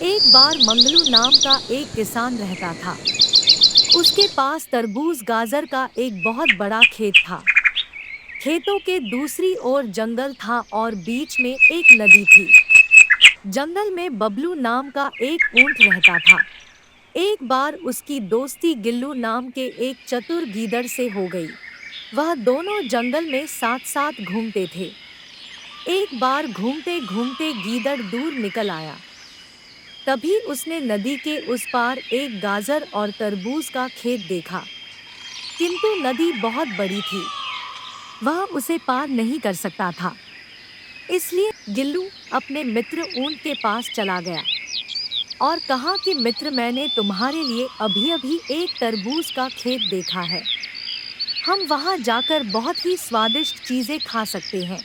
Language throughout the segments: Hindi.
एक बार मंगलू नाम का एक किसान रहता था। उसके पास तरबूज गाजर का एक बहुत बड़ा खेत था। खेतों के दूसरी ओर जंगल था और बीच में एक नदी थी। जंगल में बबलू नाम का एक ऊंट रहता था। एक बार उसकी दोस्ती गिल्लू नाम के एक चतुर गीदड़ से हो गई। वह दोनों जंगल में साथ साथ घूमते थे। एक बार घूमते घूमते गीदड़ दूर निकल आया। तभी उसने नदी के उस पार एक गाजर और तरबूज का खेत देखा, किंतु नदी बहुत बड़ी थी। वह उसे पार नहीं कर सकता था। इसलिए गिल्लू अपने मित्र ऊंट के पास चला गया और कहा कि मित्र, मैंने तुम्हारे लिए अभी अभी एक तरबूज का खेत देखा है। हम वहां जाकर बहुत ही स्वादिष्ट चीजें खा सकते हैं।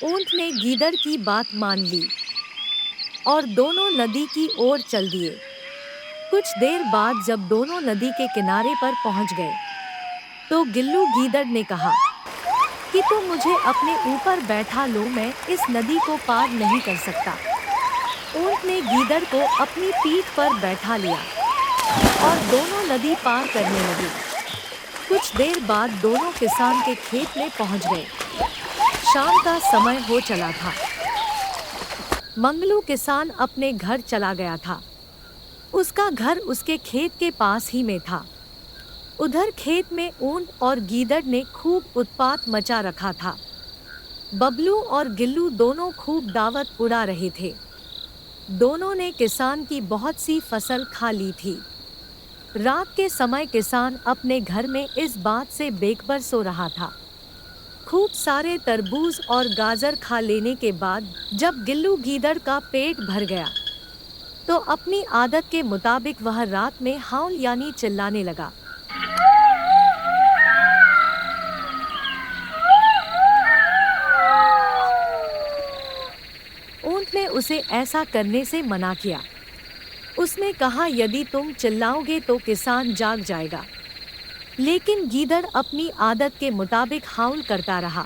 ऊंट ने गीदड़ की बात मान ली और दोनों नदी की ओर चल दिए। कुछ देर बाद जब दोनों नदी के किनारे पर पहुंच गए, तो गिल्लू गीदड़ ने कहा कि तुम मुझे अपने ऊपर बैठा लो, मैं इस नदी को पार नहीं कर सकता। ऊंट ने गीदड़ को अपनी पीठ पर बैठा लिया और दोनों नदी पार करने लगे। कुछ देर बाद दोनों किसान के खेत में पहुंच गए। शाम का समय हो चला था। मंगलू किसान अपने घर चला गया था। उसका घर उसके खेत के पास ही में था। उधर खेत में ऊंट और गीदड़ ने खूब उत्पात मचा रखा था। बबलू और गिल्लू दोनों खूब दावत उड़ा रहे थे। दोनों ने किसान की बहुत सी फसल खा ली थी। रात के समय किसान अपने घर में इस बात से बेखबर सो रहा था। खूब सारे तरबूज और गाजर खा लेने के बाद जब गिल्लू गीदड़ का पेट भर गया, तो अपनी आदत के मुताबिक वह रात में हाउल यानी चिल्लाने लगा। ऊंट ने उसे ऐसा करने से मना किया। उसने कहा, यदि तुम चिल्लाओगे तो किसान जाग जाएगा। लेकिन गीदड़ अपनी आदत के मुताबिक हाउल करता रहा।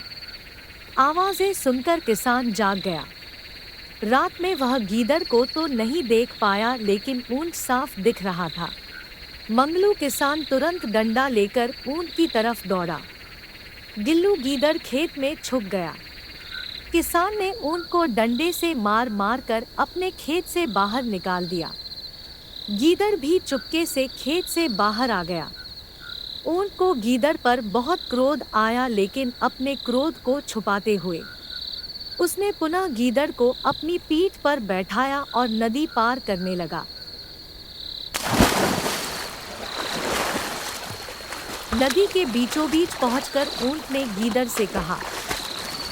आवाजें सुनकर किसान जाग गया। रात में वह गीदड़ को तो नहीं देख पाया, लेकिन ऊंट साफ दिख रहा था। मंगलू किसान तुरंत डंडा लेकर ऊंट की तरफ दौड़ा। गिल्लू गीदड़ खेत में छुप गया। किसान ने ऊंट को डंडे से मार मार कर अपने खेत से बाहर निकाल दिया। गीदड़ भी चुपके से खेत से बाहर आ गया। ऊंट को गीदड़ पर बहुत क्रोध आया, लेकिन अपने क्रोध को छुपाते हुए उसने पुनः गीदड़ को अपनी पीठ पर बैठाया और नदी पार करने लगा। नदी के बीचों बीच पहुंचकर ऊंट ने गीदड़ से कहा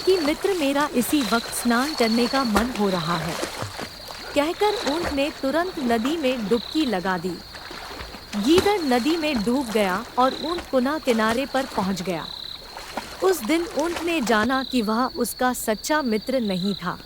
कि मित्र, मेरा इसी वक्त स्नान करने का मन हो रहा है। कहकर ऊंट ने तुरंत नदी में डुबकी लगा दी। गीदड़ नदी में डूब गया और ऊंट पुनः किनारे पर पहुंच गया। उस दिन ऊंट ने जाना कि वह उसका सच्चा मित्र नहीं था।